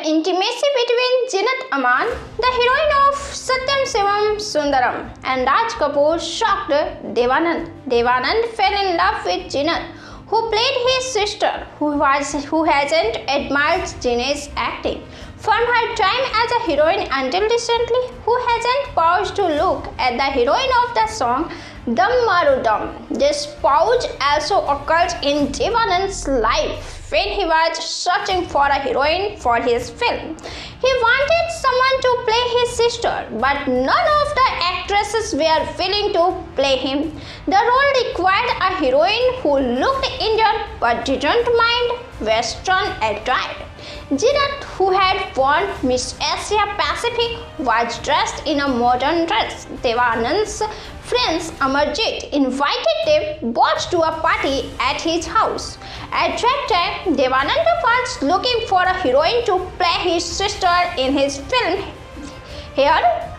intimacy between Zeenat Aman, the heroine of Satyam Shivam Sundaram, and Raj Kapoor shocked Devanand. Devanand fell in love with Zeenat, who played his sister, who hasn't admired Zeenat's acting from her time as a heroine until recently, who hasn't paused to look at the heroine of the song Dam Maru Dam. This pause also occurs in Devanand's life when he was searching for a heroine for his film. He wanted someone to play his sister, but none of the actresses were willing to play him. The role required a heroine who looked Indian but didn't mind Western attire. Zeenat, who had won Miss Asia Pacific, was dressed in a modern dress. Devanand's friends Amarjit invited them both to a party at his house. At that time, Devanand was looking for a heroine to play his sister in his film. Here,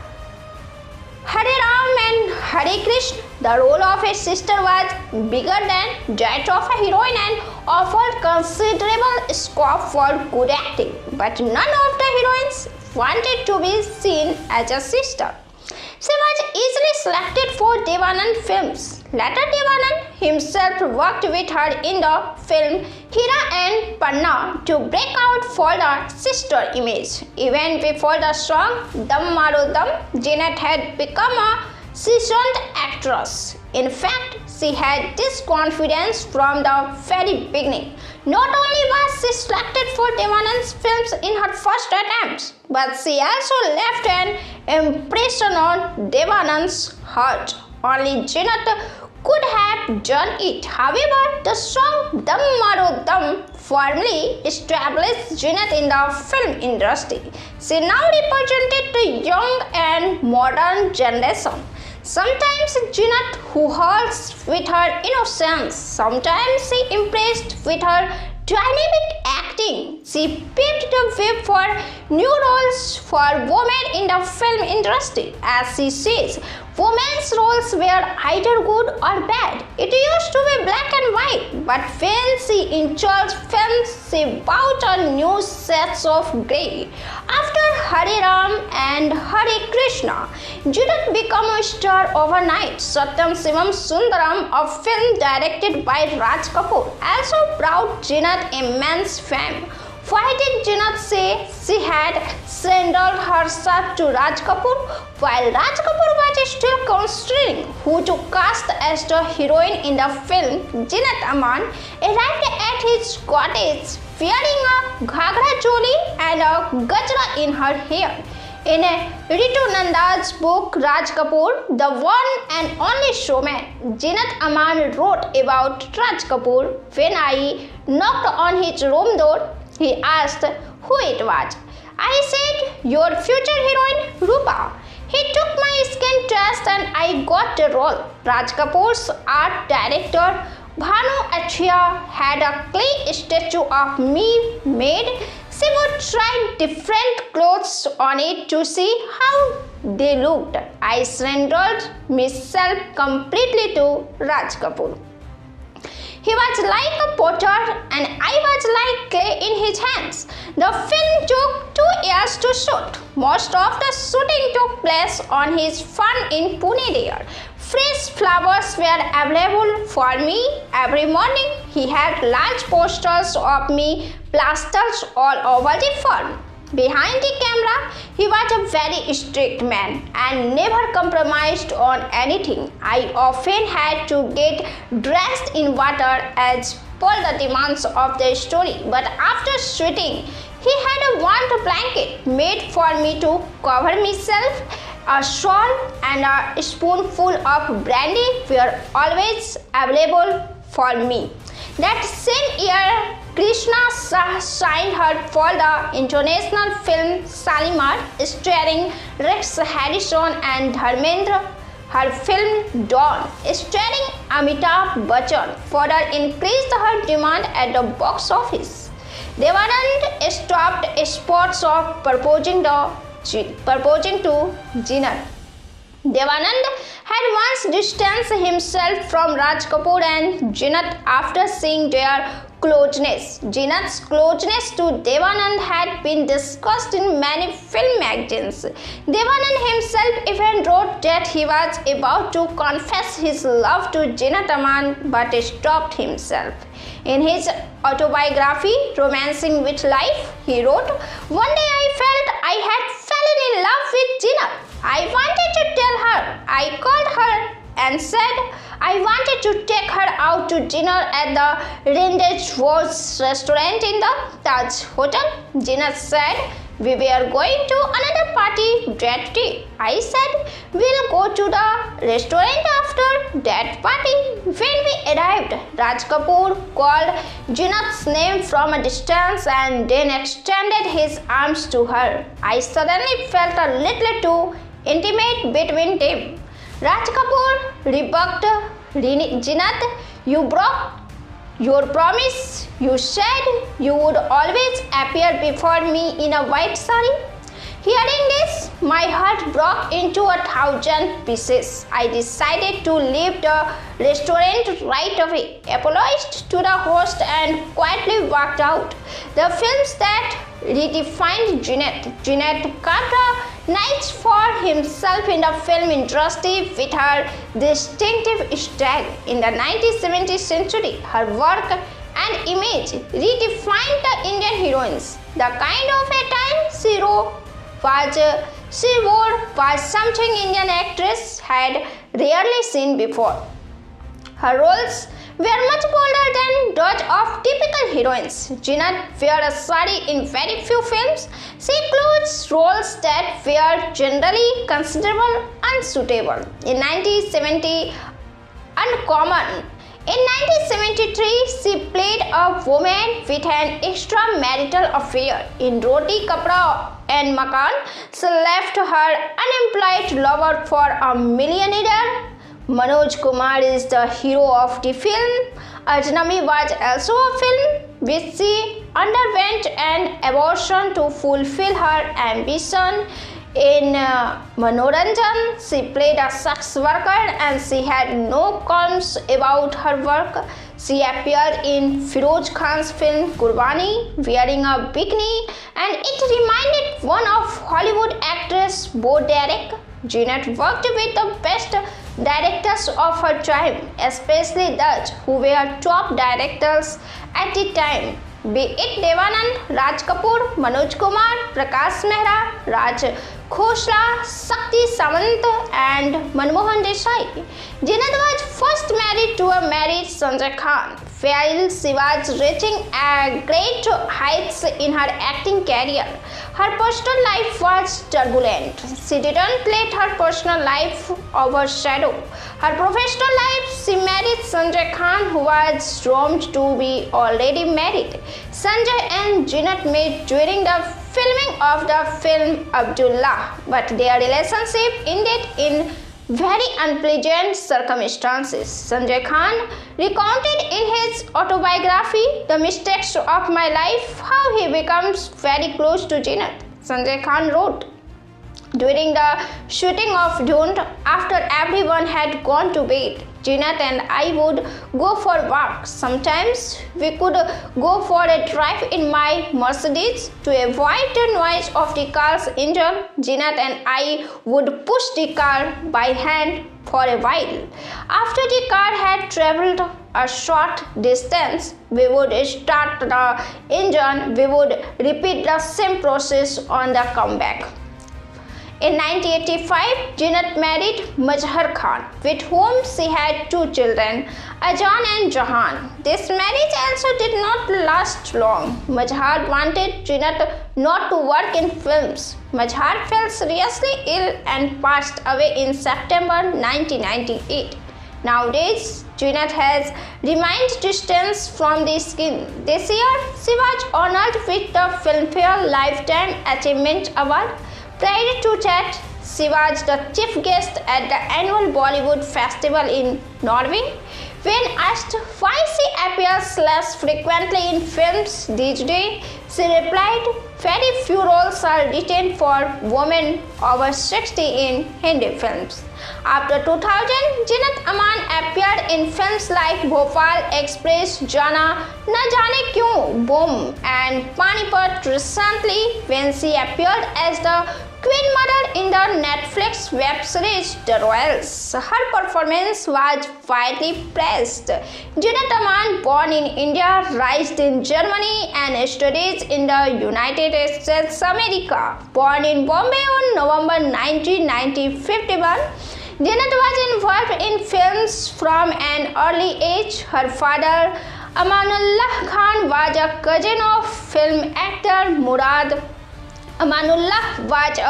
Hare Ram and Hare Krishna, the role of his sister was bigger than that of a heroine and offered considerable scope for good acting. But none of the heroines wanted to be seen as a sister. She was easily selected for Devanand films. Later, Devanand himself worked with her in the film Hira and Panna to break out for the sister image. Even before the song Dam Maru Dam, Zeenat had become a seasoned actress. In fact, she had this confidence from the very beginning. Not only was she selected for Devanand's films in her first attempts, but she also left an impression on Devanand's heart. Only Zeenat could have done it. However, the song Dam Maru Dam firmly established Zeenat in the film industry. She now represented the young and modern generation. Sometimes Zeenat, who hurts with her innocence, sometimes she impressed with her dynamic acting. She paved the way for new roles for women in the film industry. As she says, women's roles were either good or bad. It used to be black and white, but when she entered films, she brought a new shades of grey. After Hare Ram and Hare Krishna, Zeenat became a star overnight. Satyam Shivam Sundaram, a film directed by Raj Kapoor, also brought Zeenat immense fame. Why did Zeenat say she had surrendered herself to Raj Kapoor? While Raj Kapoor was still considering who to cast as the heroine in the film, Zeenat Aman arrived at his cottage wearing a ghagra choli and a gajra in her hair. In Ritu Nanda's book Raj Kapoor, the one and only showman, Zeenat Aman wrote about Raj Kapoor. When I knocked on his room door, he asked who it was. I said, "Your future heroine, Rupa." He took my skin test and I got the role. Raj Kapoor's art director Bhanu Achhiya had a clay statue of me made. She would try different clothes on it to see how they looked. I surrendered myself completely to Raj Kapoor. He was like a potter and I was like clay in his hands. The film took 2 years to shoot. Most of the shooting took place on his farm in Pune there. Fresh flowers were available for me every morning. He had large posters of me plastered all over the farm. Behind the camera, he was a very strict man and never compromised on anything. I often had to get dressed in water as per the demands of the story, but after shooting, he had a warm blanket made for me to cover myself. A shawl and a spoonful of brandy were always available for me. That same year, Krishna signed her for the international film Shalimar, starring Rex Harrison and Dharmendra. Her film Dawn, starring Amitabh Bachchan, further increased her demand at the box office. Devanand stopped sports of proposing to Zeenat. Devanand had once distanced himself from Raj Kapoor and Zeenat after seeing their closeness. Zeenat's closeness to Devanand had been discussed in many film magazines. Devanand himself even wrote that he was about to confess his love to Zeenat Aman but stopped himself. In his autobiography, Romancing with Life, he wrote, "One day I felt I had fallen in love with Zeenat. I wanted to tell her. I called her and said I wanted to take her out to dinner at the Rendezvous restaurant in the Taj Hotel. Zeenat said, we were going to another party that day. I said, we'll go to the restaurant after that party. When we arrived, Raj Kapoor called Zeenat's name from a distance and then extended his arms to her. I suddenly felt a little too intimate between them. Raj Kapoor rebuked Zeenat, you broke your promise. You said you would always appear before me in a white sari. Hearing this, my heart broke into 1,000 pieces. I decided to leave the restaurant right away, apologized to the host and quietly walked out. The films that redefined Zeenat carved a niche for himself in the film industry with her distinctive style. In the 1970th century, her work and image redefined the Indian heroines. The kind of attire she wore was something Indian actresses had rarely seen before. Her roles were much bolder than those of typical heroines. Zeenat wore a sari in very few films. She includes roles that were generally considered unsuitable. In 1970, Uncommon. In 1973, she played a woman with an extramarital affair. In Roti, Kapda and Makan, she left her unemployed lover for a millionaire. Manoj Kumar is the hero of the film. Ajnami was also a film which she underwent an abortion to fulfill her ambition. In Manoranjan, she played a sex worker and she had no qualms about her work. She appeared in Feroz Khan's film Qurbani wearing a bikini, and it reminded one of Hollywood actress Bo Derek. Zeenat worked with the best directors of her time, especially those who were top directors at the time, be it Devanand, Raj Kapoor, Manoj Kumar, Prakash Mehra, Raj Khosla, Shakti Samant and Manmohan Desai. Zeenat was first married to a married Sanjay Khan, while she was reaching great heights in her acting career. Her personal life was turbulent. She didn't let her personal life overshadow her professional life. She married Sanjay Khan, who was rumored to be already married. Sanjay and Zeenat met during the filming of the film Abdullah, but their relationship ended in very unpleasant circumstances. Sanjay Khan recounted in his autobiography, The Mistakes of My Life, how he becomes very close to Zeenat. Sanjay Khan wrote, during the shooting of Dhund, after everyone had gone to bed, Zeenat and I would go for walks. Sometimes we could go for a drive in my Mercedes. To avoid the noise of the car's engine, Zeenat and I would push the car by hand for a while. After the car had traveled a short distance, we would start the engine. We would repeat the same process on the comeback. In 1985, Zeenat married Mazhar Khan, with whom she had two children, Ajan and Jahan. This marriage also did not last long. Mazhar wanted Zeenat not to work in films. Mazhar fell seriously ill and passed away in September 1998. Nowadays, Zeenat has remained distant from the scene. This year, she was honored with the Filmfare Lifetime Achievement Award. Prior to that, she was the chief guest at the annual Bollywood Festival in Norway, When asked why she appears less frequently in films these days, she replied, "Very few roles are written for women over 60 in Hindi films." After 2000, Zeenat Aman appeared in films like Bhopal Express, Jana, Na Jaane Kyun, Boom, and Panipat recently when she appeared as the Queen Mother in the Netflix web series The Royals. Her performance was widely praised. Zeenat Aman, born in India, raised in Germany, and studied in the United States America. Born in Bombay on November 19, 1951, Zeenat was involved in films from an early age. Her father, Amanullah Khan, was a cousin of film actor Murad. Amanullah was a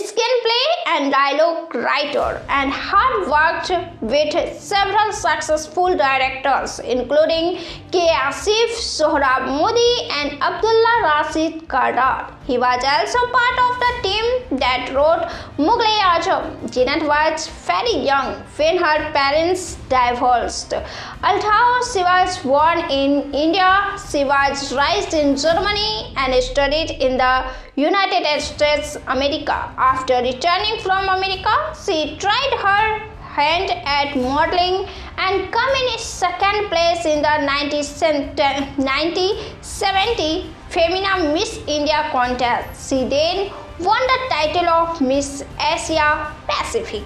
screenplay and dialogue writer and had worked with several successful directors including K. Asif, Sohrab Modi and Abdullah Rashid Kardar. He was also part of the team that wrote Mughal-e-Azam. Zeenat was very young when her parents divorced. Although she was born in India, she was raised in Germany and studied in the United States America. After returning from America, she tried her hand at modeling and came in second place in the 1970 Femina Miss India contest. She then won the title of Miss Asia Pacific.